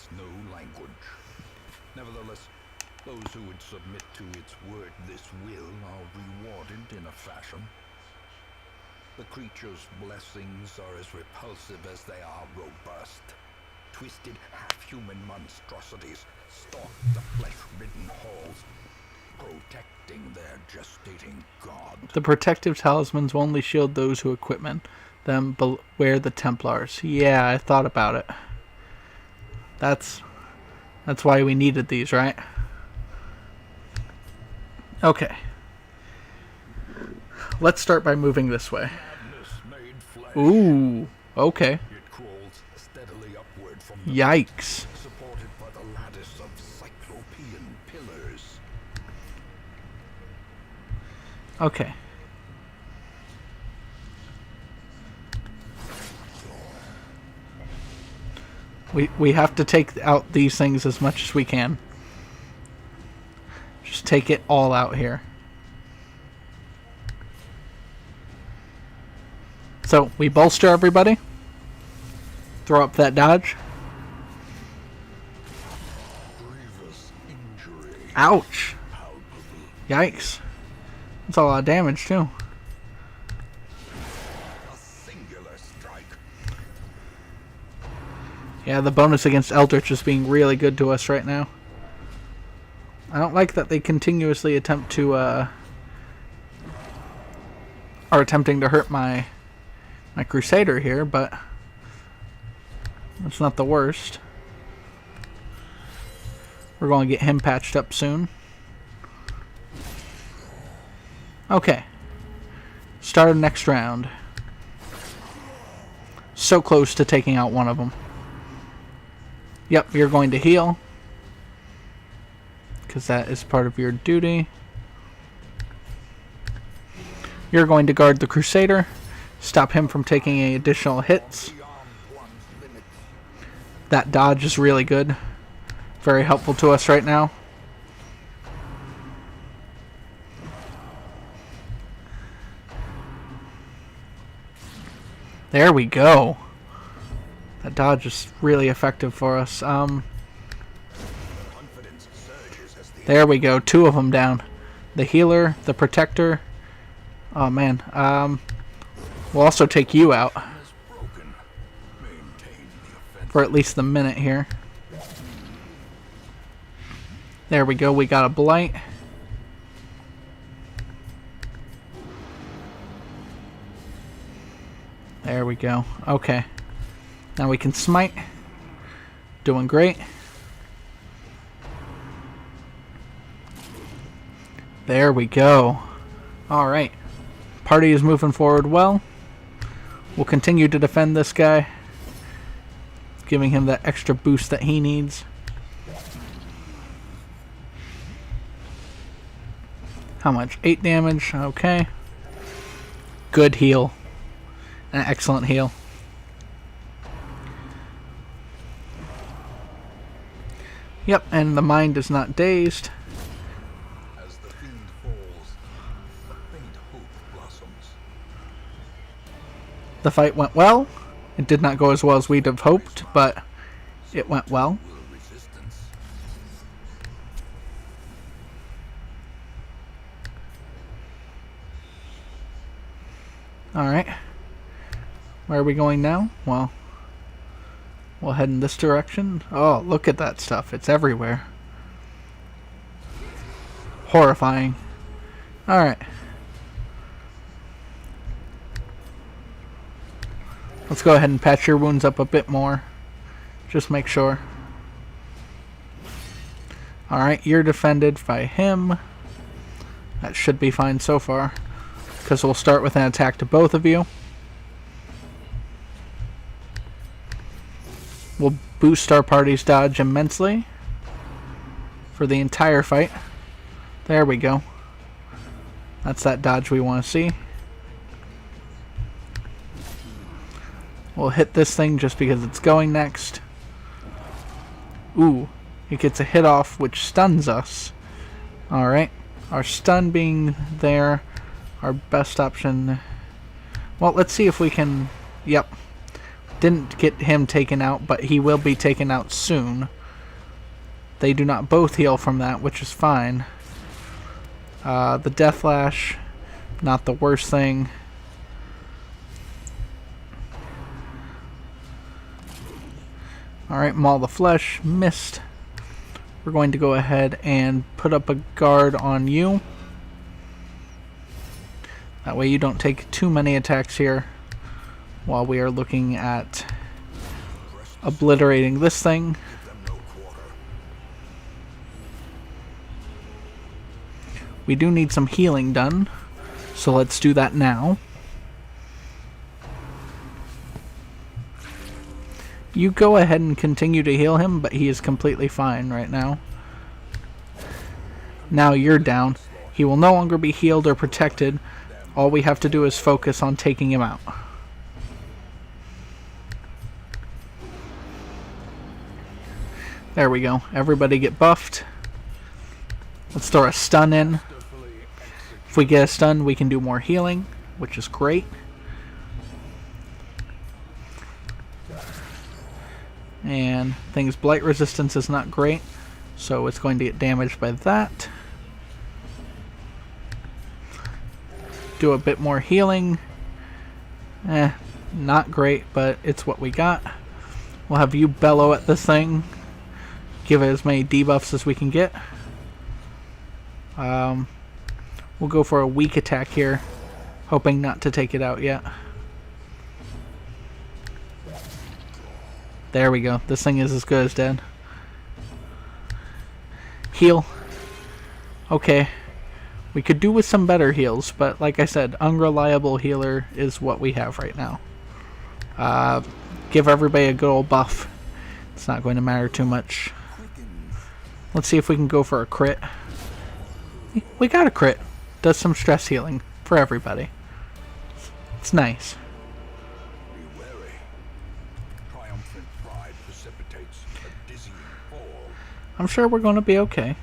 its no language. Nevertheless, those who would submit to its word this will are rewarded in a fashion. The creature's blessings are as repulsive as they are robust. Twisted, half-human monstrosities stalk the flesh-ridden halls, protecting their gestating god. The protective talismans will only shield those who equip them, beware the Templars. Yeah, I thought about it. That's why we needed these, right? Okay. Let's start by moving this way. Ooh, okay. It crawls steadily upward from the yikes. Supported by the lattice of cyclopean pillars. Okay. We have to take out these things as much as we can. Just take it all out here. So, we bolster everybody. Throw up that dodge. Ouch. Yikes. That's a lot of damage, too. A singular strike. Yeah, the bonus against Eldritch is being really good to us right now. I don't like that they continuously attempt to, are attempting to hurt my Crusader here, but that's not the worst. We're going to get him patched up soon. Okay. Start the next round. So close to taking out one of them. Yep, you're going to heal, because that is part of your duty. You're going to guard the Crusader. Stop him from taking any additional hits. That dodge is really good. Very helpful to us right now. There we go. That dodge is really effective for us. There we go. 2 of them down. The healer, the protector. Oh man. We'll also take you out for at least the minute here. There we go. We got a blight. There we go. Okay. Now we can smite. Doing great. There we go. Alright. Party is moving forward well. We'll continue to defend this guy, giving him that extra boost that he needs. How much? 8 damage. Okay. Good heal. An excellent heal. Yep, and the mind is not dazed. As the fiend falls, a faint hope blossoms. The fight went well. It did not go as well as we'd have hoped, but it went well. Alright. Where are we going now? Well, we'll head in this direction. Oh, look at that stuff. It's everywhere. Horrifying. Alright. Let's go ahead and patch your wounds up a bit more. Just make sure. Alright, you're defended by him. That should be fine so far, because we'll start with an attack to both of you. We'll boost our party's dodge immensely for the entire fight. There we go. That's that dodge we want to see. We'll hit this thing just because it's going next. Ooh, it gets a hit off which stuns us. Alright, our stun being there, our best option. Well, let's see if we can... Yep. Didn't get him taken out, but he will be taken out soon. They do not both heal from that, which is fine. The Death Lash, not the worst thing. Alright, Maul the Flesh, missed. We're going to go ahead and put up a guard on you. That way you don't take too many attacks here while we are looking at obliterating this thing. We do need some healing done, so let's do that now. You go ahead and continue to heal him, but he is completely fine right now. Now you're down. He will no longer be healed or protected. All we have to do is focus on taking him out. There we go. Everybody get buffed. Let's throw a stun in. If we get a stun, we can do more healing, which is great. And things blight resistance is not great, so it's going to get damaged by that. Do a bit more healing. Not great, but it's what we got. We'll have you bellow at this thing. Give it as many debuffs as we can get. We'll go for a weak attack here, hoping not to take it out yet. There we go. This thing is as good as dead. Heal. Okay. We could do with some better heals, but like I said, unreliable healer is what we have right now. Give everybody a good old buff. It's not going to matter too much. Let's see if we can go for a crit. We got a crit. Does some stress healing for everybody. It's nice. Be wary. Triumphant pride precipitates a dizzying fall. I'm sure we're going to be okay.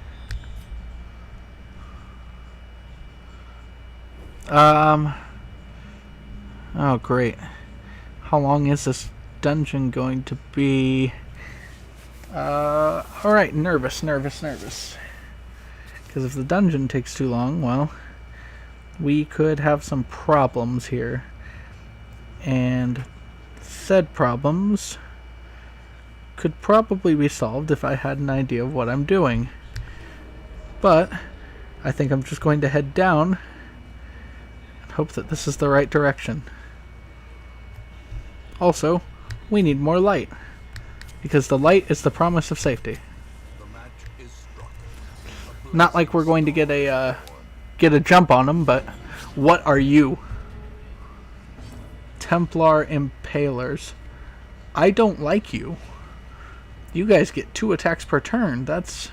Oh, great. How long is this dungeon going to be? Alright, nervous. Because if the dungeon takes too long, well, we could have some problems here. And said problems could probably be solved if I had an idea of what I'm doing. But I think I'm just going to head down and hope that this is the right direction. Also, we need more light, because the light is the promise of safety. Not like we're going to get a jump on them, but what are you? Templar Impalers. I don't like you. You guys get 2 attacks per turn. That's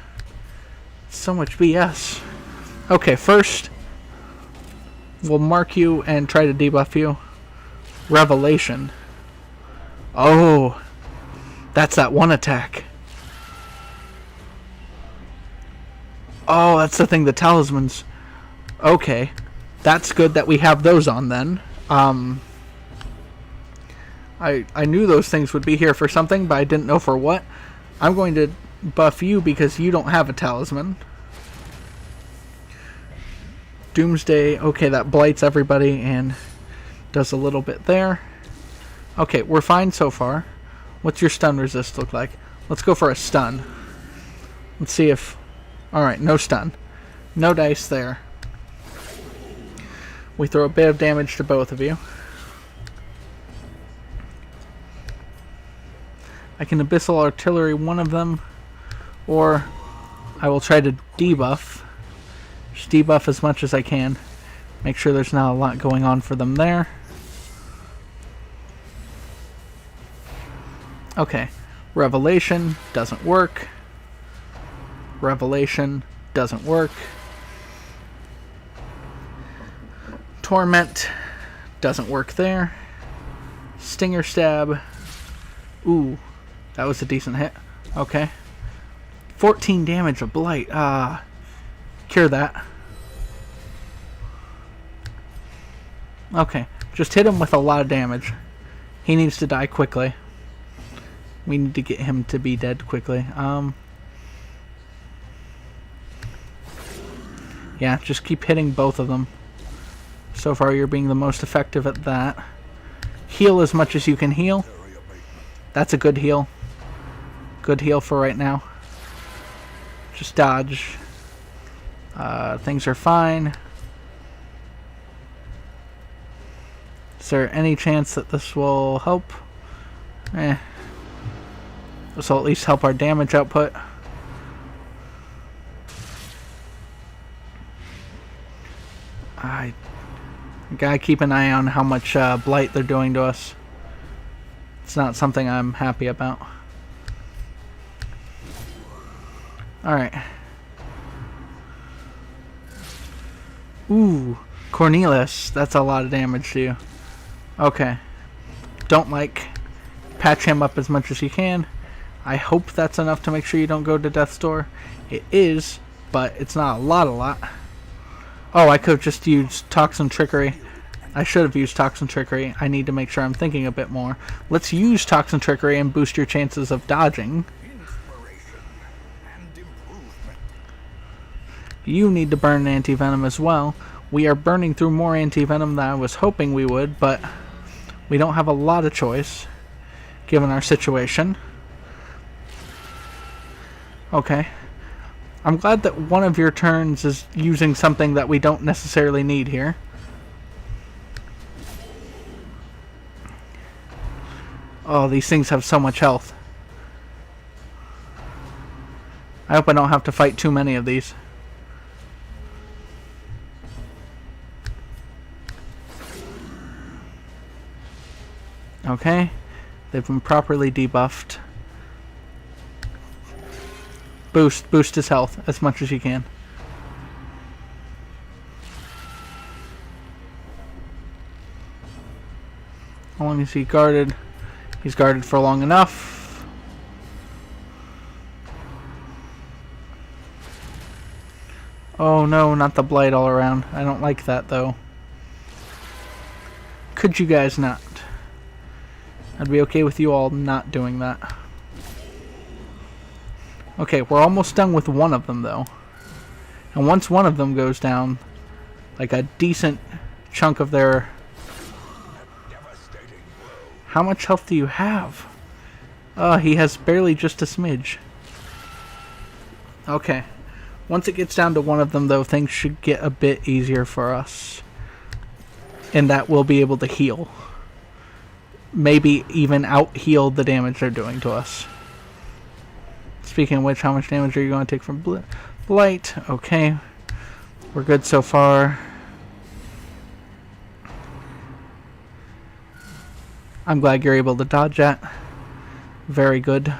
so much BS. Okay, first we'll mark you and try to debuff you. Revelation. Oh, that's that one attack. Oh, that's the thing, the talismans. Okay, that's good that we have those on then. I knew those things would be here for something, but I didn't know for what. I'm going to buff you because you don't have a talisman. Doomsday, okay, that blights everybody and does a little bit there. Okay, we're fine so far. What's your stun resist look like? Let's go for a stun. Let's see if... Alright, no stun. No dice there. We throw a bit of damage to both of you. I can Abyssal Artillery one of them, or I will try to debuff. Just debuff as much as I can. Make sure there's not a lot going on for them there. Okay, Revelation doesn't work. Revelation doesn't work. Torment doesn't work there. Stinger Stab. Ooh, that was a decent hit. Okay. 14 damage of blight. Cure that. Okay, just hit him with a lot of damage. He needs to die quickly. We need to get him to be dead quickly. Yeah, just keep hitting both of them. So far, you're being the most effective at that. Heal as much as you can heal. That's a good heal. Good heal for right now. Just dodge. Things are fine. Is there any chance that this will help? This will at least help our damage output. I gotta keep an eye on how much blight they're doing to us. It's not something I'm happy about. Alright. Ooh, Cornelius. That's a lot of damage to you. Okay. Don't like. Patch him up as much as you can. I hope that's enough to make sure you don't go to death's door. It is, but it's not a lot. Oh, I could have just used Toxin Trickery. I should have used Toxin Trickery. I need to make sure I'm thinking a bit more. Let's use Toxin Trickery and boost your chances of dodging. You need to burn an anti-venom as well. We are burning through more anti-venom than I was hoping we would, but we don't have a lot of choice, given our situation. Okay. I'm glad that one of your turns is using something that we don't necessarily need here. Oh, these things have so much health. I hope I don't have to fight too many of these. Okay. They've been properly debuffed. Boost his health as much as you can. How long is he guarded? He's guarded for long enough. Oh no, not the blight all around. I don't like that though. Could you guys not? I'd be okay with you all not doing that. Okay, we're almost done with one of them though. And once one of them goes down, like a decent chunk of their... How much health do you have? He has barely just a smidge. Okay. Once it gets down to one of them though, things should get a bit easier for us. And that we'll be able to heal. Maybe even out-heal the damage they're doing to us. Speaking of which, how much damage are you going to take from blight? Okay. We're good so far. I'm glad you're able to dodge that. Very good.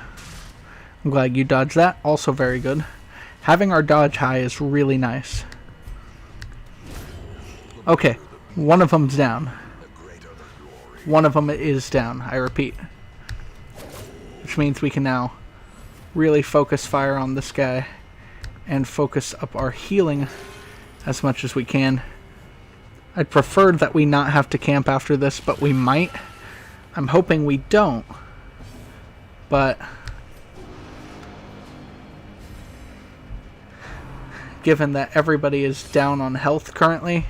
I'm glad you dodged that. Also very good. Having our dodge high is really nice. Okay. One of them's down. One of them is down, I repeat. Which means we can now really focus fire on this guy and focus up our healing as much as we can. I'd prefer that we not have to camp after this, but we might. I'm hoping we don't. But given that everybody is down on health currently,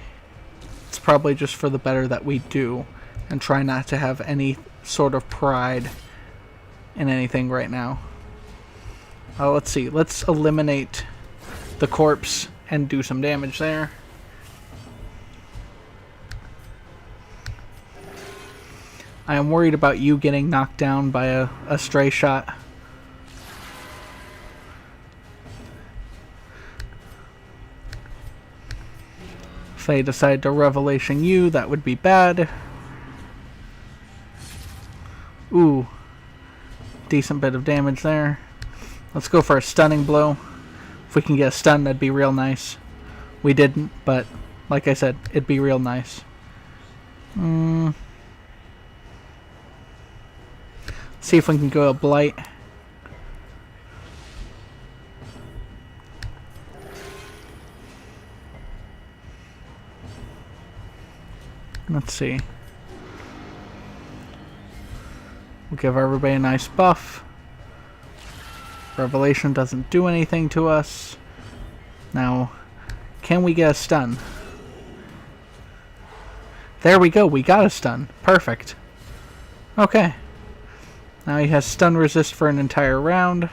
it's probably just for the better that we do and try not to have any sort of pride in anything right now. Let's see. Let's eliminate the corpse and do some damage there. I am worried about you getting knocked down by a stray shot. If they decide to revelation you, that would be bad. Ooh. Decent bit of damage there. Let's go for a stunning blow. If we can get a stun, that'd be real nice. We didn't, but like I said, it'd be real nice. See if we can go a blight. Let's see. We'll give everybody a nice buff. Revelation doesn't do anything to us. Now, can we get a stun? There we go, we got a stun. Perfect. Okay. Now he has stun resist for an entire round.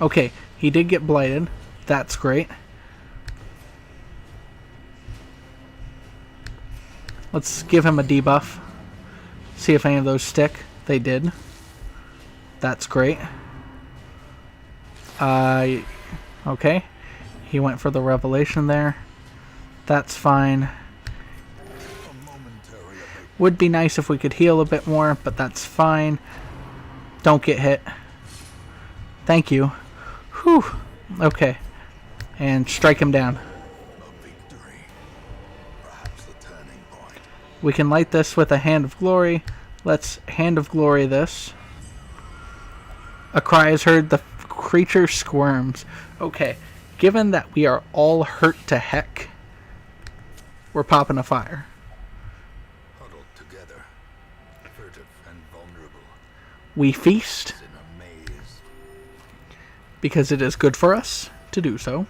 Okay, he did get blighted. That's great. Let's give him a debuff. See if any of those stick. They did. That's great. Okay. He went for the revelation there. That's fine. Would be nice if we could heal a bit more, but that's fine. Don't get hit. Thank you. Whew. Okay. And strike him down. We can light this with a Hand of Glory. Let's Hand of Glory this. A cry is heard. The creature squirms. Okay. Given that we are all hurt to heck, we're popping a fire. Huddled together, furtive and vulnerable. We feast In a maze. because it is good for us to do so.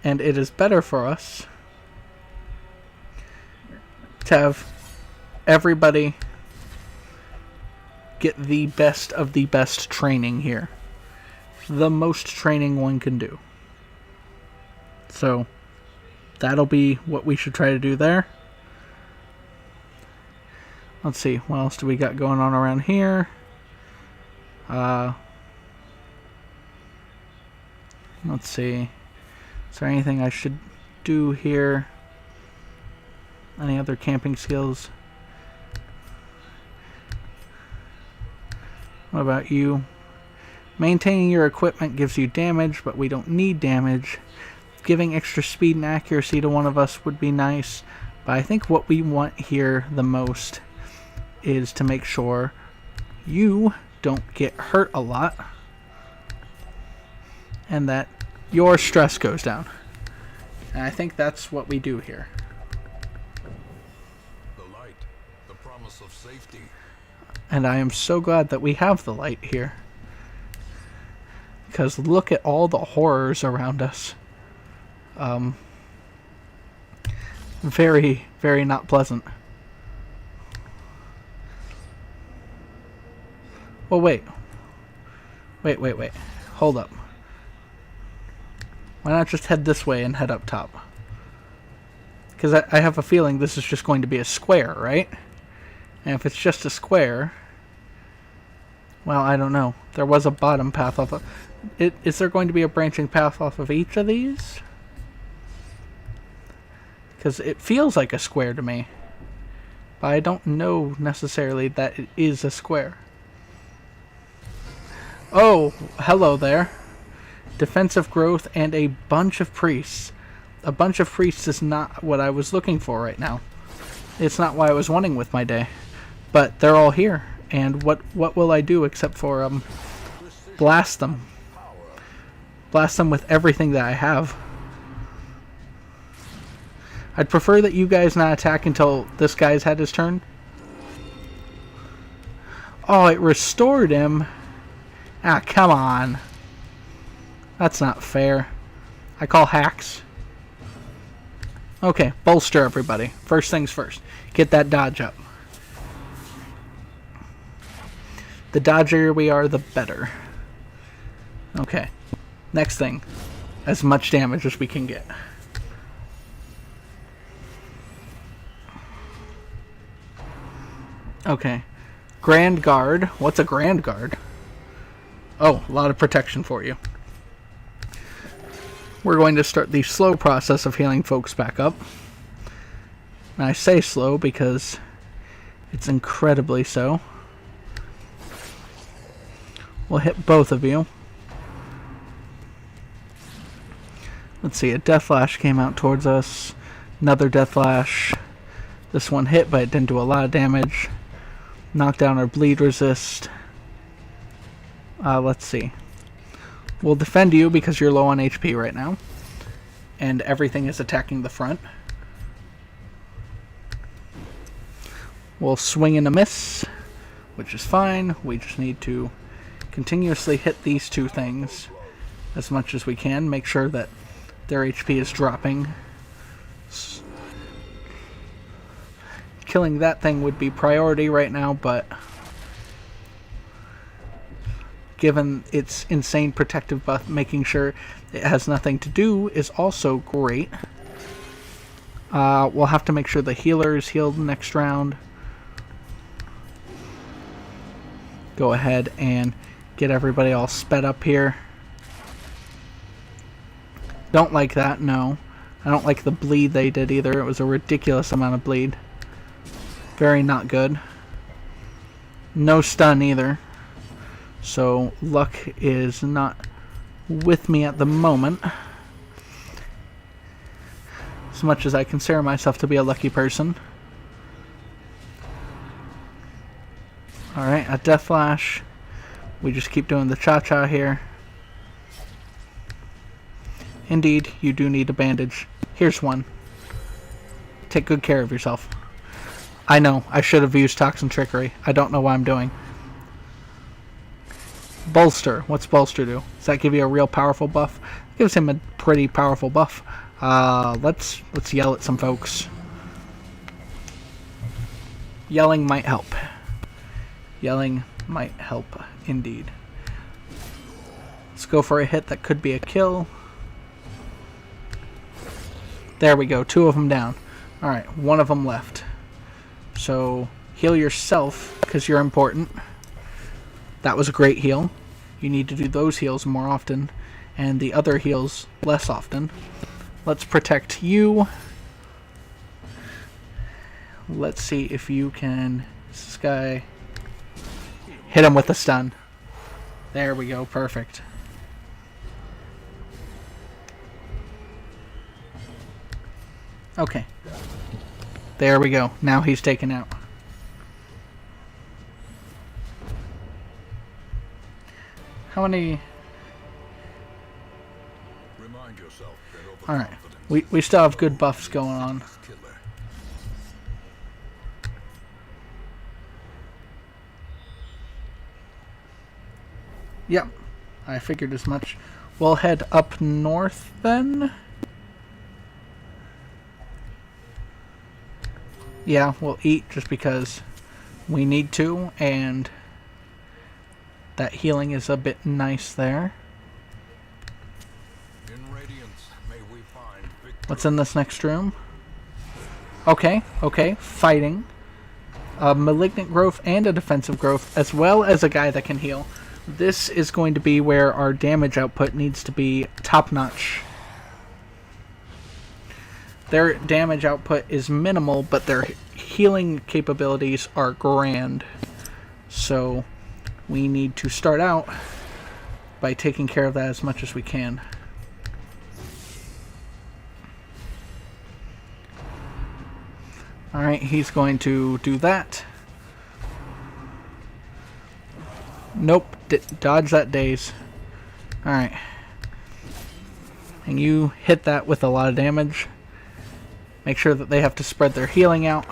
And it is better for us to have everybody get the best of the best training here. The most training one can do. So, that'll be what we should try to do there. Let's see, what else do we got going on around here? Let's see. Is there anything I should do here? Any other camping skills? What about you? Maintaining your equipment gives you damage, but we don't need damage. Giving extra speed and accuracy to one of us would be nice. But I think what we want here the most is to make sure you don't get hurt a lot. And that your stress goes down. And I think that's what we do here. The light, the promise of safety. And I am so glad that we have the light here. Because look at all the horrors around us. Very, very not pleasant. Well, wait. Wait. Hold up. Why not just head this way and head up top? Because I have a feeling this is just going to be a square, right? And if it's just a square... Well, I don't know. There was a bottom path off of... Is there going to be a branching path off of each of these? Because it feels like a square to me. But I don't know necessarily that it is a square. Oh, hello there. Defensive growth and a bunch of priests. A bunch of priests is not what I was looking for right now. It's not what I was wanting with my day. But they're all here. And what will I do except for blast them? Blast them with everything that I have. I'd prefer that you guys not attack until this guy's had his turn. Oh, it restored him. Ah, come on. That's not fair. I call hacks. Okay, bolster everybody. First things first. Get that dodge up. The dodgier we are, the better. Okay. Next thing. As much damage as we can get. Okay. Grand Guard. What's a Grand Guard? Oh, a lot of protection for you. We're going to start the slow process of healing folks back up. And I say slow because it's incredibly so. We'll hit both of you. Let's see, a Death Flash came out towards us. Another Death Flash. This one hit, but it didn't do a lot of damage. Knocked down our bleed resist. Let's see. We'll defend you because you're low on HP right now. And everything is attacking the front. We'll swing and a miss, which is fine. We just need to continuously hit these two things as much as we can. Make sure that their HP is dropping. Killing that thing would be priority right now, but given its insane protective buff, making sure it has nothing to do is also great. We'll have to make sure the healer is healed next round. Go ahead and get everybody all sped up here. Don't like that, no. I don't like the bleed they did either. It was a ridiculous amount of bleed. Very not good. No stun either. So luck is not with me at the moment. As much as I consider myself to be a lucky person. Alright, a death flash. We just keep doing the cha-cha here. Indeed, you do need a bandage. Here's one. Take good care of yourself. I know, I should have used Toxin Trickery. I don't know what I'm doing. Bolster. What's Bolster do? Does that give you a real powerful buff? It gives him a pretty powerful buff. Let's yell at some folks. Yelling might help. Yelling might help, indeed. Let's go for a hit that could be a kill. There we go, 2 of them down. Alright, 1 of them left. So, heal yourself, because you're important. That was a great heal. You need to do those heals more often, and the other heals less often. Let's protect you. Let's see if you can... This guy... Hit him with a stun. There we go, perfect. Okay. There we go. Now he's taken out. How many... Alright. We still have good buffs going on. Yep. I figured as much. We'll head up north then. Yeah, we'll eat just because we need to, and that healing is a bit nice there. What's in this next room? Okay, fighting. A malignant growth and a defensive growth, as well as a guy that can heal. This is going to be where our damage output needs to be top-notch. Their damage output is minimal, but their healing capabilities are grand. So we need to start out by taking care of that as much as we can. Alright, he's going to do that. Nope, dodge that daze. Alright. And you hit that with a lot of damage. Make sure that they have to spread their healing out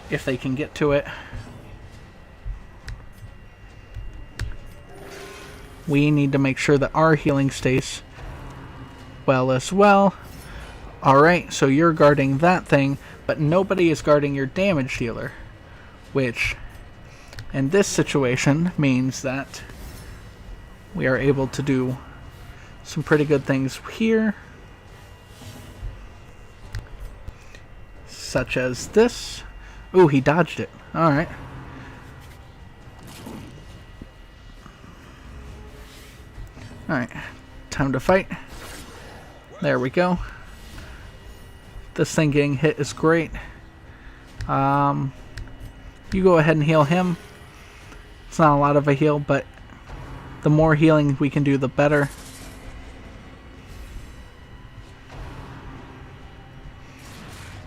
if they can get to it. We need to make sure that our healing stays well as well. Alright, so you're guarding that thing, but nobody is guarding your damage dealer, which in this situation means that we are able to do some pretty good things here, such as this. Ooh, he dodged it. Alright. Alright, time to fight. There we go. This thing getting hit is great. You go ahead and heal him. It's not a lot of a heal, but the more healing we can do, the better.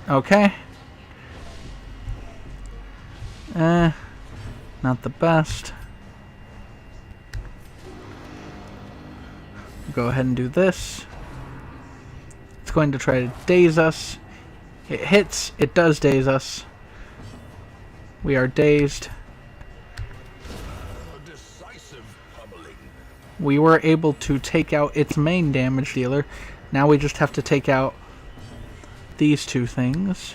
Okay. Not the best. Go ahead and do this. It's going to try to daze us. It hits, it does daze us. We are dazed. A decisive pummeling. We were able to take out its main damage dealer. Now we just have to take out these two things.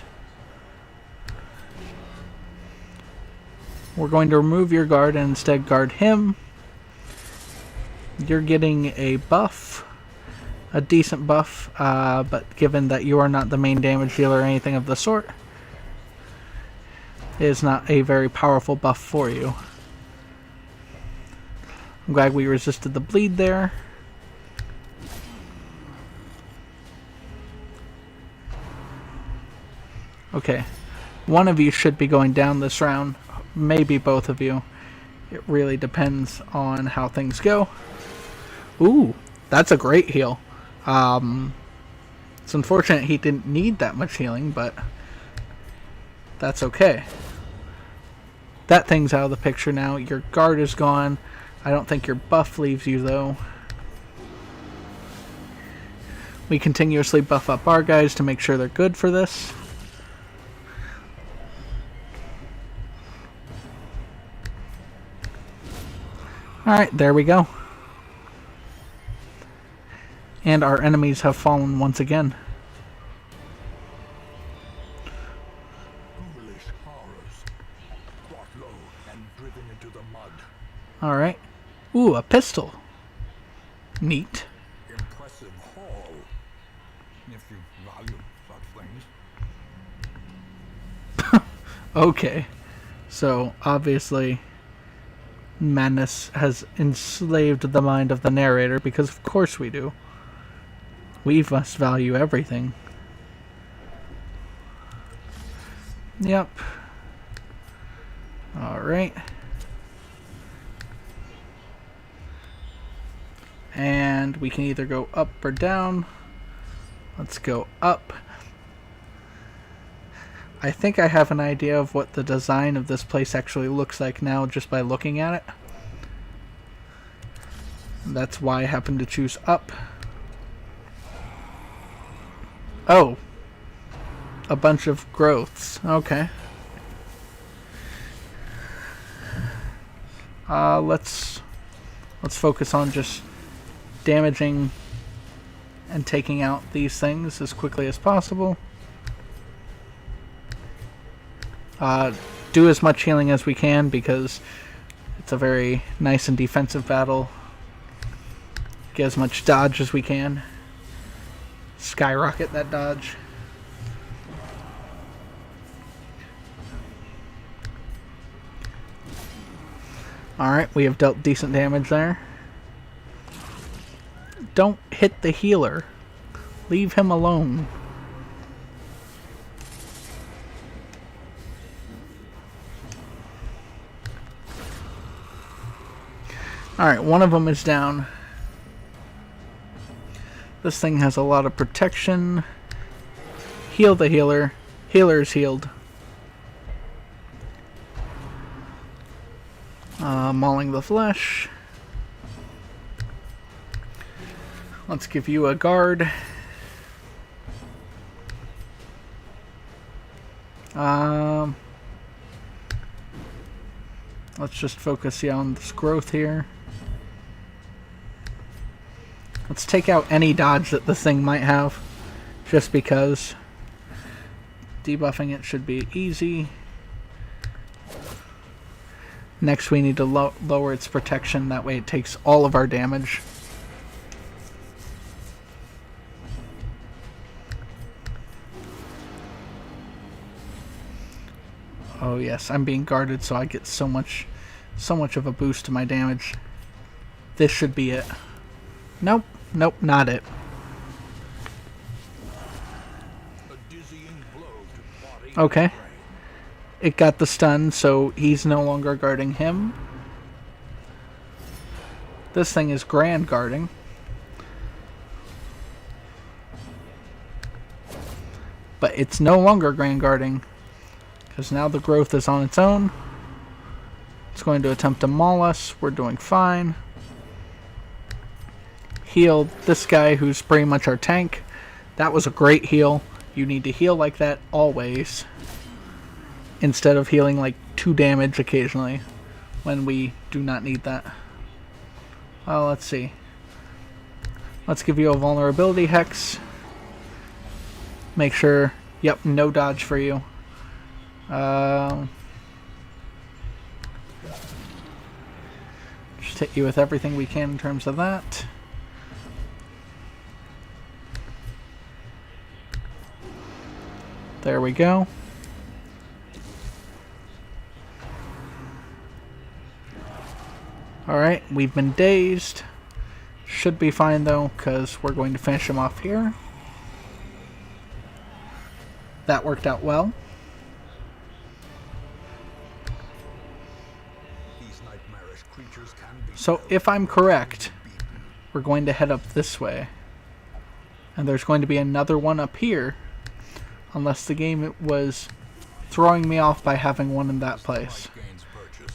We're going to remove your guard and instead guard him. You're getting a buff. A decent buff, but given that you are not the main damage dealer or anything of the sort, it is not a very powerful buff for you. I'm glad we resisted the bleed there. Okay, one of you should be going down this round, maybe both of you. It really depends on how things go. Ooh, that's a great heal. It's unfortunate he didn't need that much healing, but that's okay. That thing's out of the picture now. Your guard is gone. I don't think your buff leaves you, though. We continuously buff up our guys to make sure they're good for this. Alright, there we go. And our enemies have fallen once again. Ghoulish horrors. Brought low and driven into the mud. Alright. Ooh, a pistol. Neat. Impressive haul. If you value such things. Okay. So, obviously, madness has enslaved the mind of the narrator, because of course we do. We must value everything. Yep. Alright. And we can either go up or down. Let's go up. I think I have an idea of what the design of this place actually looks like now just by looking at it. That's why I happen to choose up. Oh. A bunch of growths. Okay. Let's focus on just damaging and taking out these things as quickly as possible. Do as much healing as we can because it's a very nice and defensive battle. Get as much dodge as we can. Skyrocket that dodge. Alright, we have dealt decent damage there. Don't hit the healer. Leave him alone. Alright, one of them is down. This thing has a lot of protection. Heal the healer. Healer's healed. Mauling the flesh. Let's give you a guard. Let's just focus on this growth here. Let's take out any dodge that this thing might have, just because. Debuffing it should be easy. Next we need to lower its protection, that way it takes all of our damage. Oh yes, I'm being guarded so I get so much of a boost to my damage. This should be it. Nope, nope, not it. Okay. It got the stun, so he's no longer guarding him. This thing is grand guarding. But it's no longer grand guarding, because now the growth is on its own. It's going to attempt to maul us. We're doing fine. Heal this guy who's pretty much our tank. That was a great heal. You need to heal like that always. instead of healing like 2 damage occasionally when we do not need that. Well, let's see. Let's give you a vulnerability hex. Make sure, yep, no dodge for you. Just hit you with everything we can in terms of that. There we go. Alright, we've been dazed. Should be fine though, because we're going to finish him off here. That worked out well. So if I'm correct, we're going to head up this way. And there's going to be another one up here. Unless the game was throwing me off by having one in that place.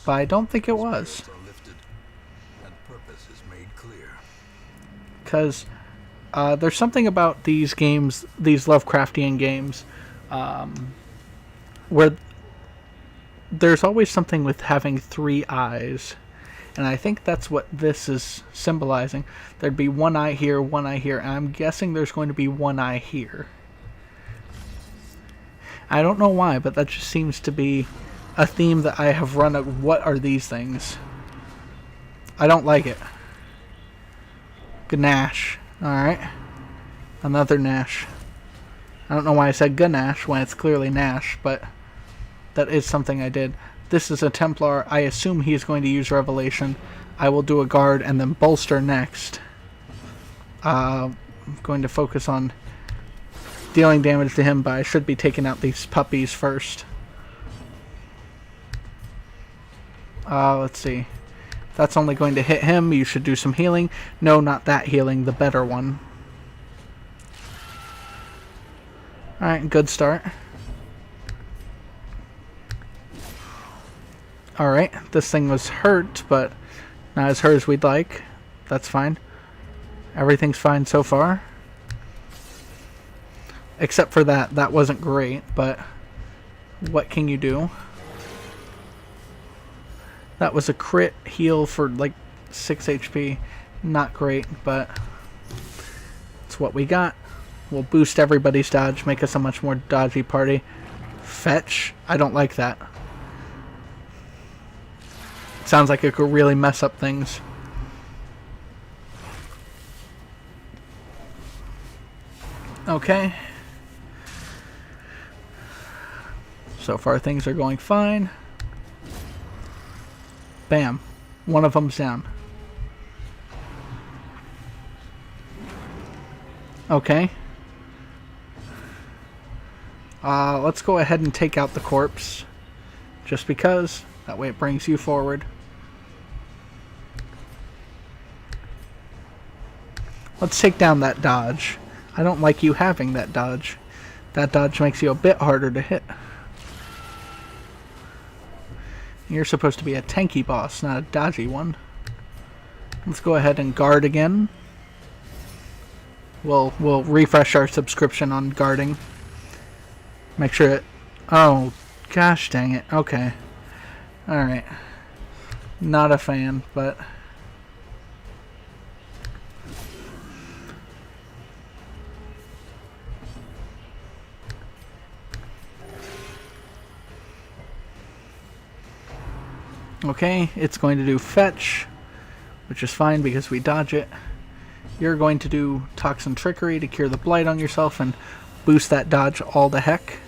But I don't think it was. Because there's something about these games, these Lovecraftian games, where there's always something with having 3 eyes. And I think that's what this is symbolizing. There'd be 1 eye here, 1 eye here, and I'm guessing there's going to be 1 eye here. I don't know why, but that just seems to be a theme that I have run of what are these things. I don't like it. Ganache. Alright. Another Nash. I don't know why I said Ganache when it's clearly Nash, but that is something I did. This is a Templar. I assume he is going to use Revelation. I will do a guard and then bolster next. I'm going to focus on dealing damage to him, but I should be taking out these puppies first. Let's see. That's only going to hit him. You should do some healing. No, not that healing. The better one. Alright, good start. Alright, this thing was hurt, but not as hurt as we'd like. That's fine. Everything's fine so far. Except for that. That wasn't great, but what can you do? That was a crit heal for like 6 HP. Not great, but it's what we got. We'll boost everybody's dodge, make us a much more dodgy party. Fetch? I don't like that. Sounds like it could really mess up things. Okay. So far things are going fine. Bam. One of them's down. Okay. Let's go ahead and take out the corpse. Just because. That way it brings you forward. Let's take down that dodge. I don't like you having that dodge. That dodge makes you a bit harder to hit. You're supposed to be a tanky boss, not a dodgy one. Let's go ahead and guard again. We'll refresh our subscription on guarding. Make sure it... Oh, gosh dang it. Okay. Alright. Not a fan, but... Okay, it's going to do fetch, which is fine because we dodge it. You're going to do Toxin Trickery to cure the blight on yourself and boost that dodge all the heck.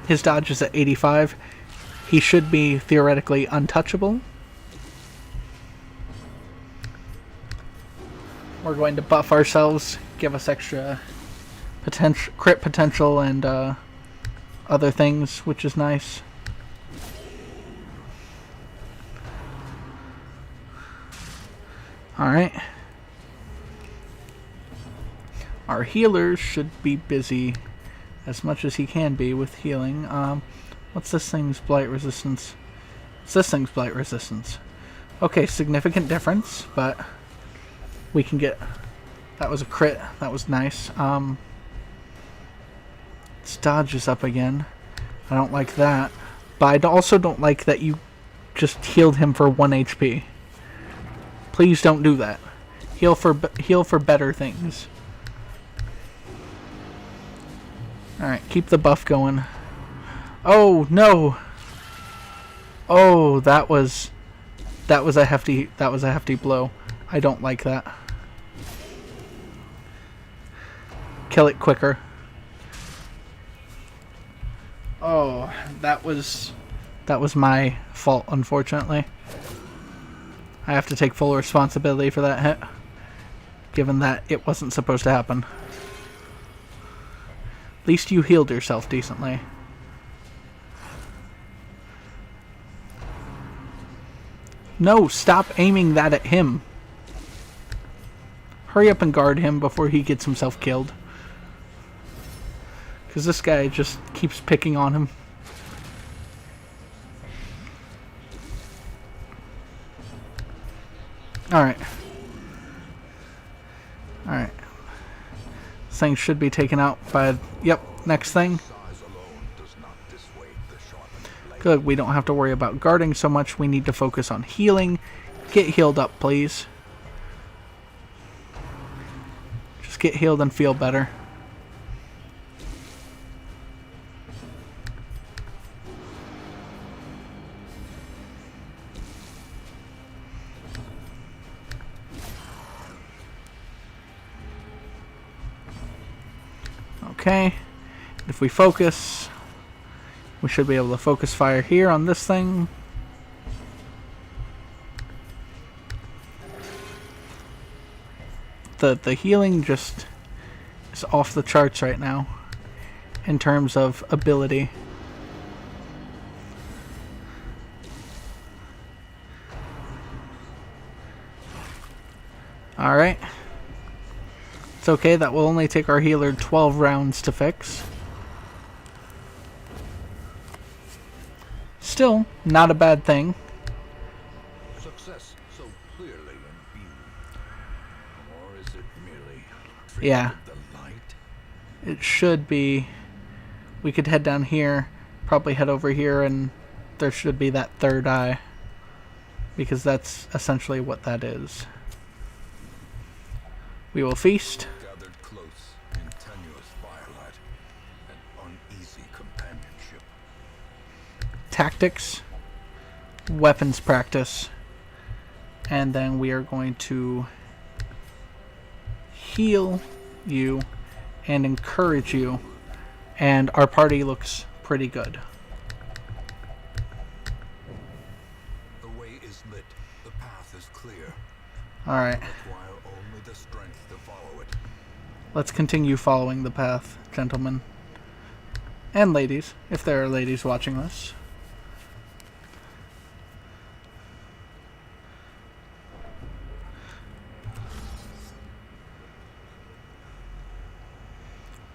His dodge is at 85. He should be theoretically untouchable. We're going to buff ourselves, give us extra crit potential and other things, which is nice. Alright. Our healers should be busy as much as he can be with healing. What's this thing's blight resistance? It's this thing's blight resistance. Okay, significant difference, but we can get... That was a crit. That was nice. Its dodge is up again. I don't like that. But I also don't like that you just healed him for 1 HP. Please don't do that. Heal for better things. Alright, keep the buff going. Oh, no! Oh, that was a hefty blow. I don't like that. Kill it quicker. Oh, that was my fault, unfortunately. I have to take full responsibility for that hit, given that it wasn't supposed to happen. At least you healed yourself decently. No, stop aiming that at him. Hurry up and guard him before he gets himself killed. Because this guy just keeps picking on him. Alright. Alright. This thing should be taken out by... Yep, next thing. Good, we don't have to worry about guarding so much. We need to focus on healing. Get healed up, please. Just get healed and feel better. Okay, if we focus, we should be able to focus fire here on this thing. The healing just is off the charts right now in terms of ability. Alright. It's okay, that will only take our healer 12 rounds to fix. Still, not a bad thing. Success so clearly in view. Or is it merely Yeah. the light? It should be. We could head down here, probably head over here, and there should be that third eye. Because that's essentially what that is. We will feast. Gathered close in tenuous firelight and uneasy companionship. Tactics, weapons practice, and then we are going to heal you and encourage you, and our party looks pretty good. The way is lit, the path is clear. Alright, Require only the strength to follow it. let's continue following the path, gentlemen. And ladies, if there are ladies watching this.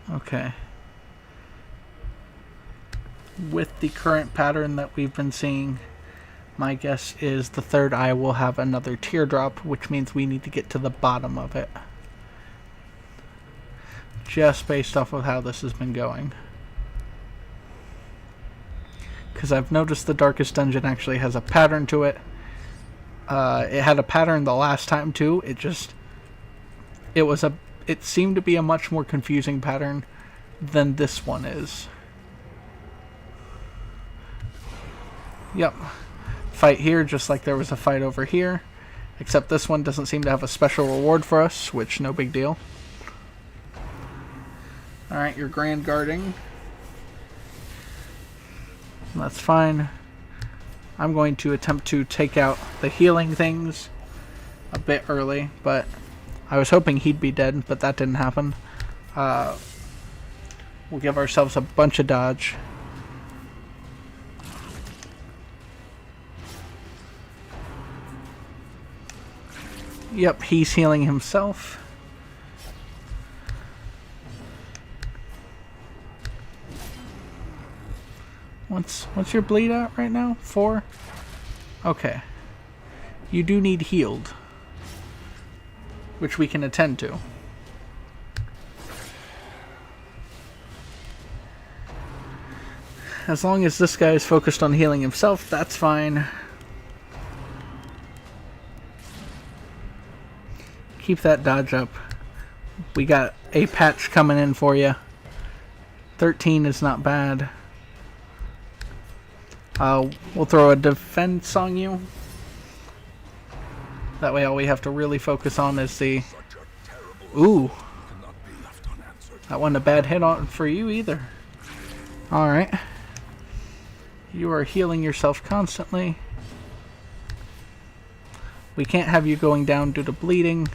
Okay. With the current pattern that we've been seeing, my guess is the third eye will have another teardrop, which means we need to get to the bottom of it. Just based off of how this has been going. Because I've noticed the Darkest Dungeon actually has a pattern to it. It had a pattern the last time too. It seemed to be a much more confusing pattern than this one is. Yep. Fight here just like there was a fight over here. Except this one doesn't seem to have a special reward for us, which no big deal. Alright, you're grand guarding. That's fine. I'm going to attempt to take out the healing things a bit early, but I was hoping he'd be dead, but that didn't happen. We'll give ourselves a bunch of dodge. Yep, he's healing himself. What's your bleed at right now? 4? Okay. You do need healed, which we can attend to. as long as this guy is focused on healing himself, that's fine. Keep that dodge up. We got a patch coming in for you. 13 is not bad. We'll throw a defense on you. That way all we have to really focus on is the... Ooh. That wasn't a bad hit on for you either. Alright. You are healing yourself constantly. We can't have you going down due to bleeding.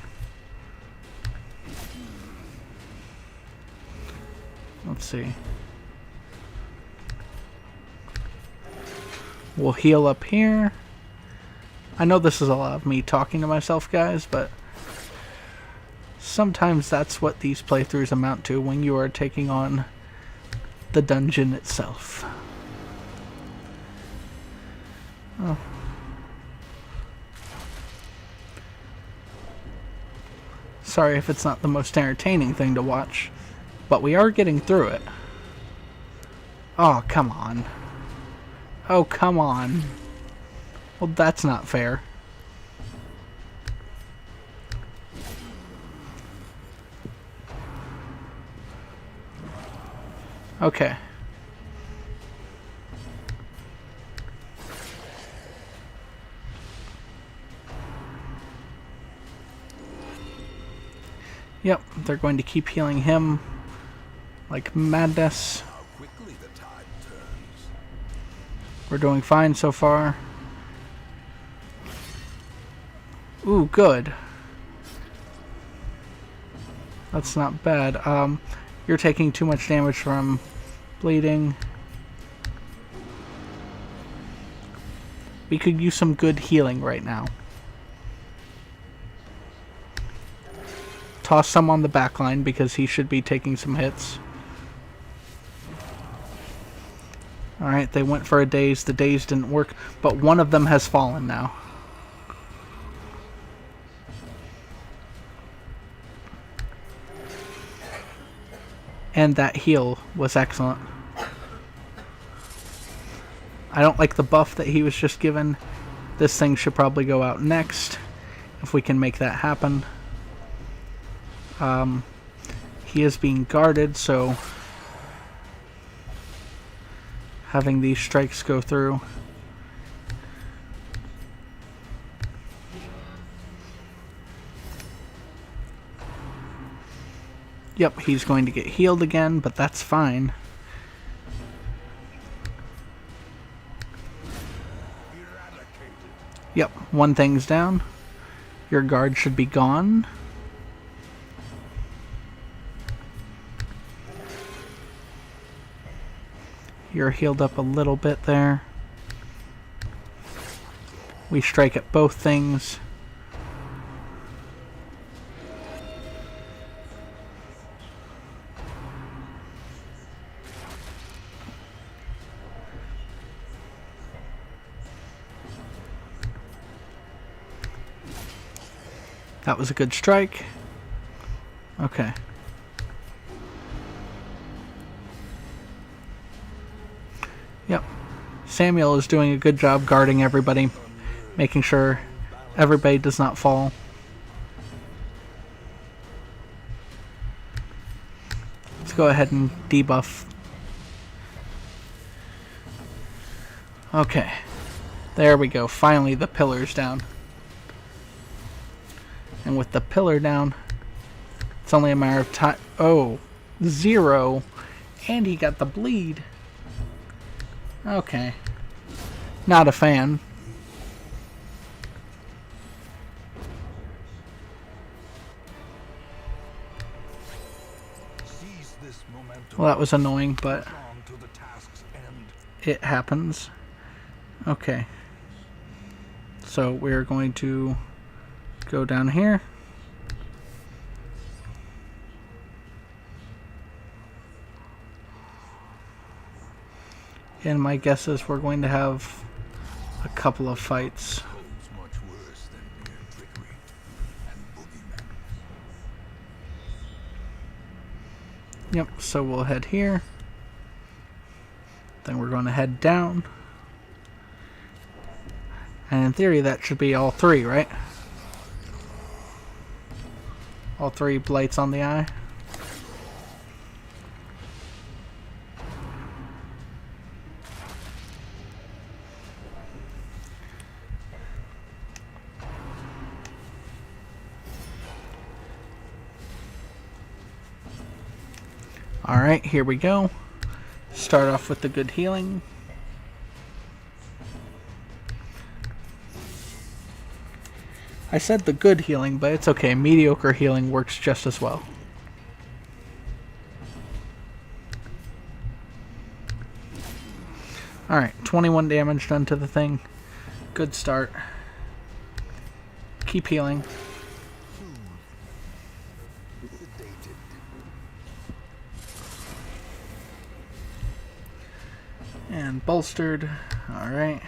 Let's see. We'll heal up here. I know this is a lot of me talking to myself, guys, but sometimes that's what these playthroughs amount to when you are taking on the dungeon itself. Oh. Sorry if it's not the most entertaining thing to watch, but we are getting through it. Oh, come on. Oh, come on. Well, that's not fair. Okay. Yep, they're going to keep healing him like madness. We're doing fine so far. Ooh, good. That's not bad. You're taking too much damage from bleeding. We could use some good healing right now. Toss some on the back line because he should be taking some hits. Alright, they went for a daze. The daze didn't work, but one of them has fallen now. And that heal was excellent. I don't like the buff that he was just given. This thing should probably go out next, if we can make that happen. He is being guarded, so having these strikes go through. Yep, he's going to get healed again, but that's fine. Yep, one thing's down. Your guard should be gone. You're healed up a little bit there. We strike at both things. That was a good strike. Okay. Yep. Samuel is doing a good job guarding everybody, making sure everybody does not fall. Let's go ahead and debuff. Okay. There we go. Finally, the pillar's down. And with the pillar down, it's only a matter of time. Oh, 0. And he got the bleed. Okay. Not a fan. Well, that was annoying, but it happens. Okay. So we're going to go down here. And my guess is we're going to have a couple of fights. Yep, so we'll head here. Then we're going to head down. And in theory, that should be all three, right? All three blights on the eye. Alright, here we go. Start off with the good healing. I said the good healing, but it's okay. Mediocre healing works just as well. Alright, 21 damage done to the thing. Good start. Keep healing. And bolstered. Alright.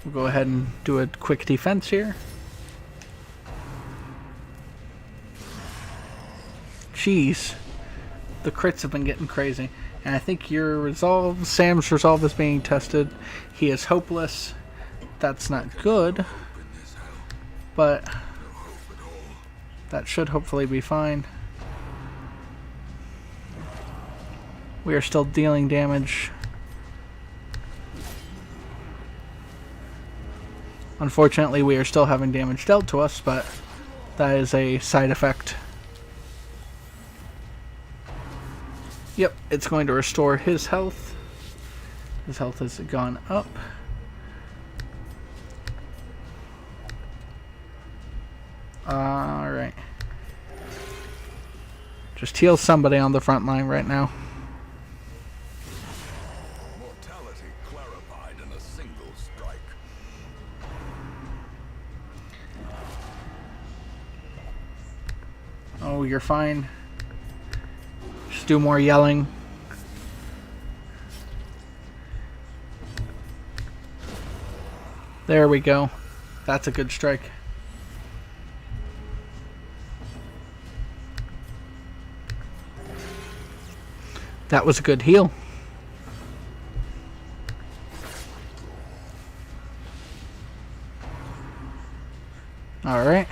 We'll go ahead and do a quick defense here. Jeez. The crits have been getting crazy. And I think your resolve, Sam's resolve is being tested. He is hopeless. That's not good. But that should hopefully be fine. We are still dealing damage. Unfortunately, we are still having damage dealt to us, but that is a side effect. Yep, it's going to restore his health. His health has gone up. Alright. Just heal somebody on the front line right now. Mortality clarified in a single strike. Oh, you're fine. Just do more yelling. There we go. That's a good strike. That was a good heal. Alright.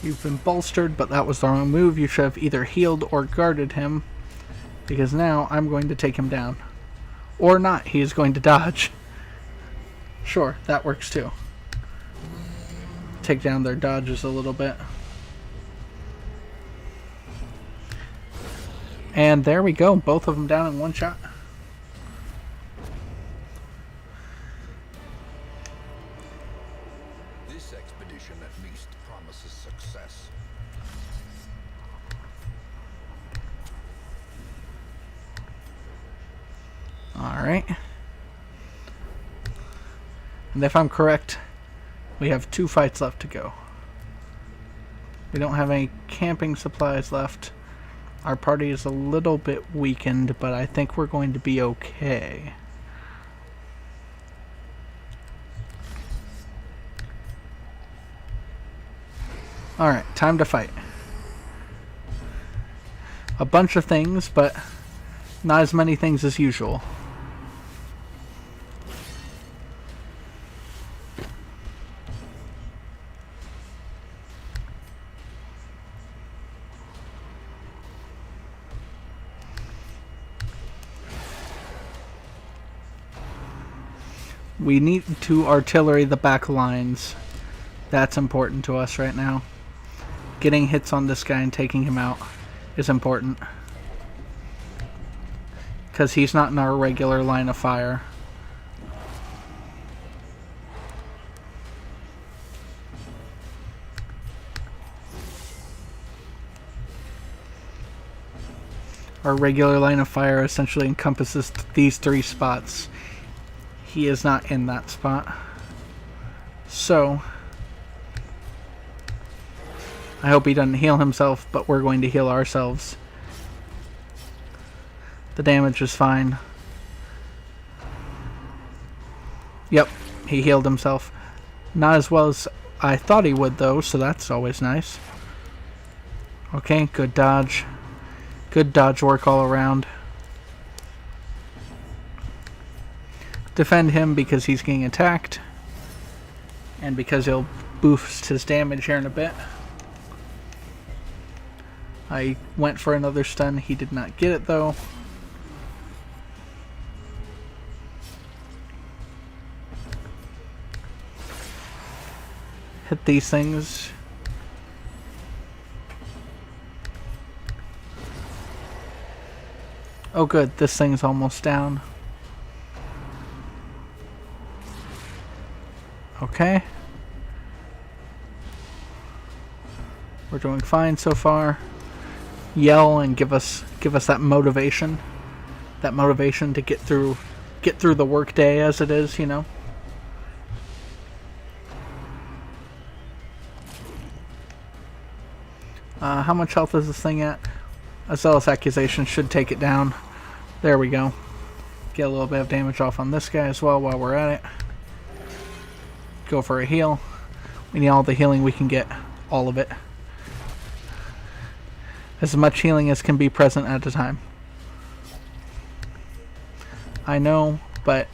You've been bolstered, but that was the wrong move. You should have either healed or guarded him. Because now I'm going to take him down. Or not. He is going to dodge. Sure, that works too. Take down their dodges a little bit. And there we go. Both of them down in one shot. This expedition at least promises success. Alright. And if I'm correct, we have 2 fights left to go. We don't have any camping supplies left. Our party is a little bit weakened, but I think we're going to be okay. Alright, time to fight. A bunch of things, but not as many things as usual. We need to artillery the back lines. That's important to us right now. Getting hits on this guy and taking him out is important. Because he's not in our regular line of fire. Our regular line of fire essentially encompasses these 3 spots. He is not in that spot. So, I hope he doesn't heal himself, but we're going to heal ourselves. The damage is fine. Yep, he healed himself. Not as well as I thought he would though, so that's always nice. Okay, good dodge. Good dodge work all around. Defend him because he's getting attacked. And because he'll boost his damage here in a bit. I went for another stun. He did not get it though. Hit these things. Oh good, this thing's almost down. Okay. We're doing fine so far. Yell and give us that motivation. That motivation to get through the workday as it is, you know. How much health is this thing at? A zealous accusation should take it down. There we go. Get a little bit of damage off on this guy as well while we're at it. Go for a heal. We need all the healing we can get. All of it. As much healing as can be present at a time. I know, but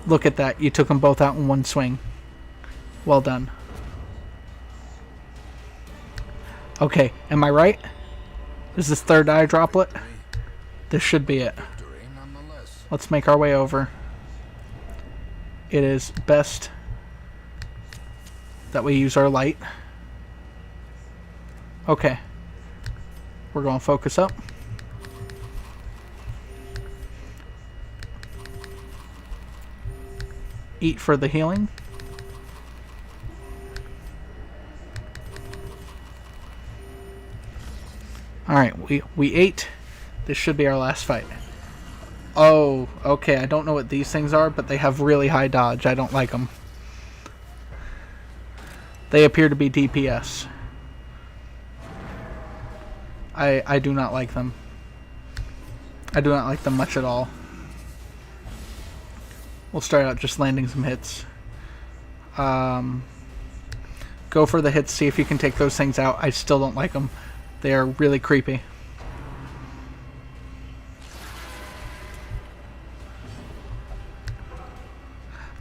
look at that. You took them both out in one swing. Well done. Okay, am I right? Is this third eye droplet? This should be it. Let's make our way over. It is best that we use our light. Okay. We're going to focus up. Eat for the healing. Alright, we ate. This should be our last fight. Oh, okay. I don't know what these things are, but they have really high dodge. I don't like them. They appear to be DPS. I do not like them. I do not like them much at all. We'll start out just landing some hits. Go for the hits, see if you can take those things out. I still don't like them. They are really creepy.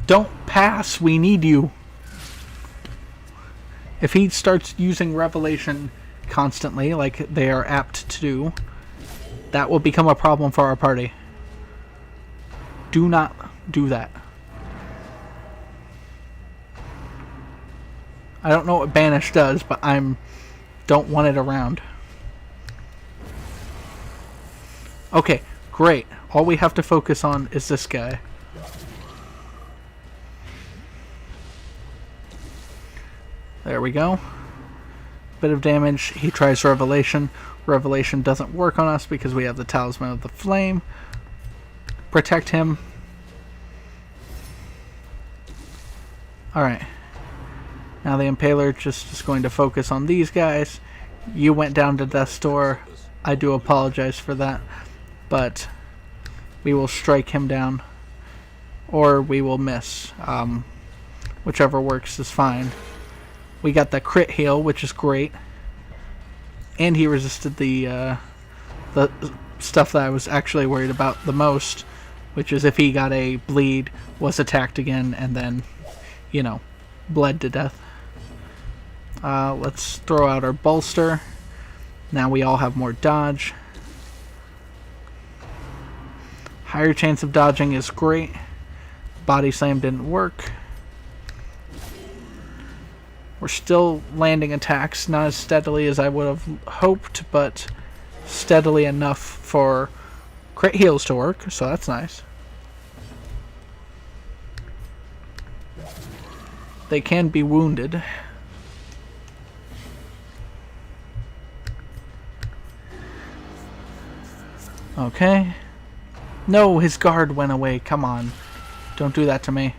Don't pass, we need you. If he starts using Revelation constantly, like they are apt to do, that will become a problem for our party. Do not do that. I don't know what Banish does, but don't want it around. Okay, great. All we have to focus on is this guy. There we go. Bit of damage. He tries Revelation. Revelation doesn't work on us because we have the Talisman of the Flame. Protect him. Alright. Now the Impaler just is going to focus on these guys. You went down to Death's Door. I do apologize for that. But we will strike him down. Or we will miss. Whichever works is fine. We got the crit heal, which is great. And he resisted the stuff that I was actually worried about the most. Which is if he got a bleed, was attacked again, and then, you know, bled to death. Let's throw out our bolster. Now we all have more dodge. Higher chance of dodging is great. Body slam didn't work. We're still landing attacks, not as steadily as I would have hoped, but steadily enough for crit heals to work, so that's nice. They can be wounded. Okay. No, his guard went away. Come on. Don't do that to me.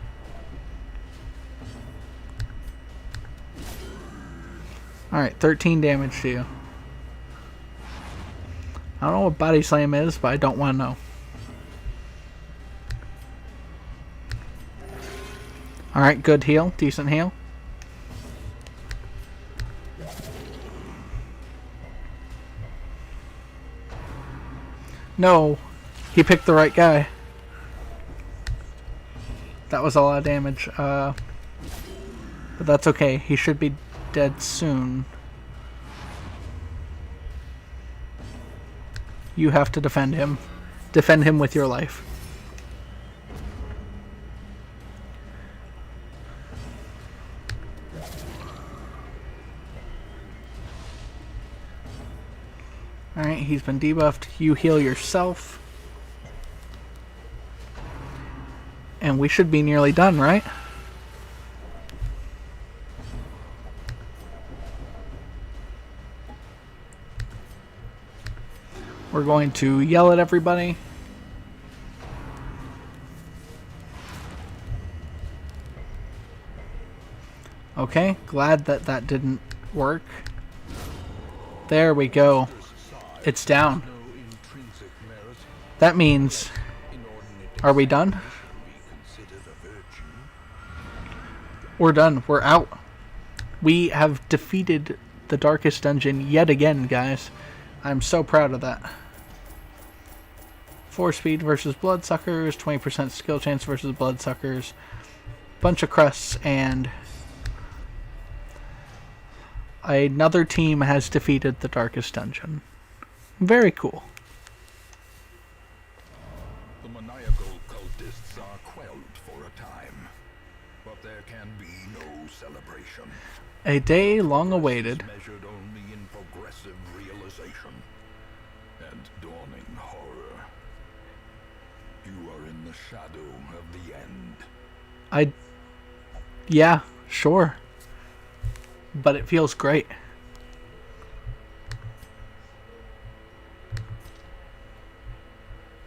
Alright, 13 damage to you. I don't know what body slam is, but I don't want to know. Alright, good heal. Decent heal. No, he picked the right guy. That was a lot of damage. But that's okay. He should be dead soon. You have to defend him. Defend him with your life. Alright, he's been debuffed. You heal yourself. And we should be nearly done, right? We're going to yell at everybody. Okay, glad that that didn't work. There we go. It's down. That means... Are we done? We're done. We're out. We have defeated the darkest dungeon yet again, guys. I'm so proud of that. 4 speed versus bloodsuckers, 20% skill chance versus bloodsuckers, bunch of crusts, and another team has defeated the darkest dungeon. Very cool. The maniacal cultists are quelled for a time, but there can be no celebration. A day long awaited. Measured only in progressive realization and dawning horror. You are in the shadow of the end. Yeah, sure. But it feels great.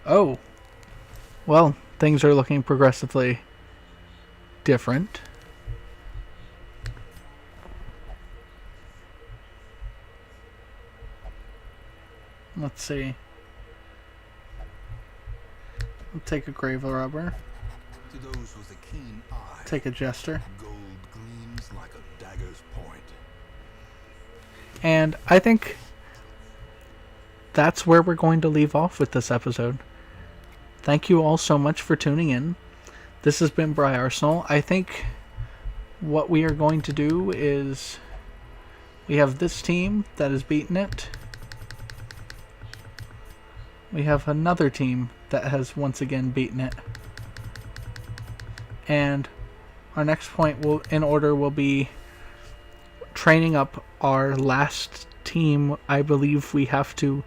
Oh. Well, things are looking progressively different. Let's see. I'll take a grave robber. To those with a keen eye, Take a jester. gold gleams like a dagger's point. And I think that's where we're going to leave off with this episode. Thank you all so much for tuning in. This has been Briarsenal. I think what we are going to do is we have this team that has beaten it. We have another team that has once again beaten it. And our next point in order will be training up our last team. I believe we have to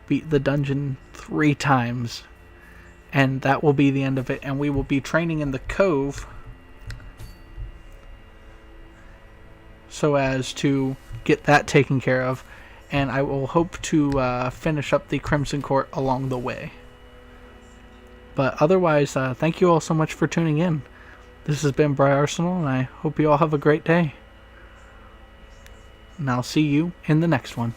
beat the dungeon 3 times. And that will be the end of it. And we will be training in the cove so as to get that taken care of. And I will hope to finish up the Crimson Court along the way. But otherwise, thank you all so much for tuning in. This has been Briarsenal, and I hope you all have a great day. And I'll see you in the next one.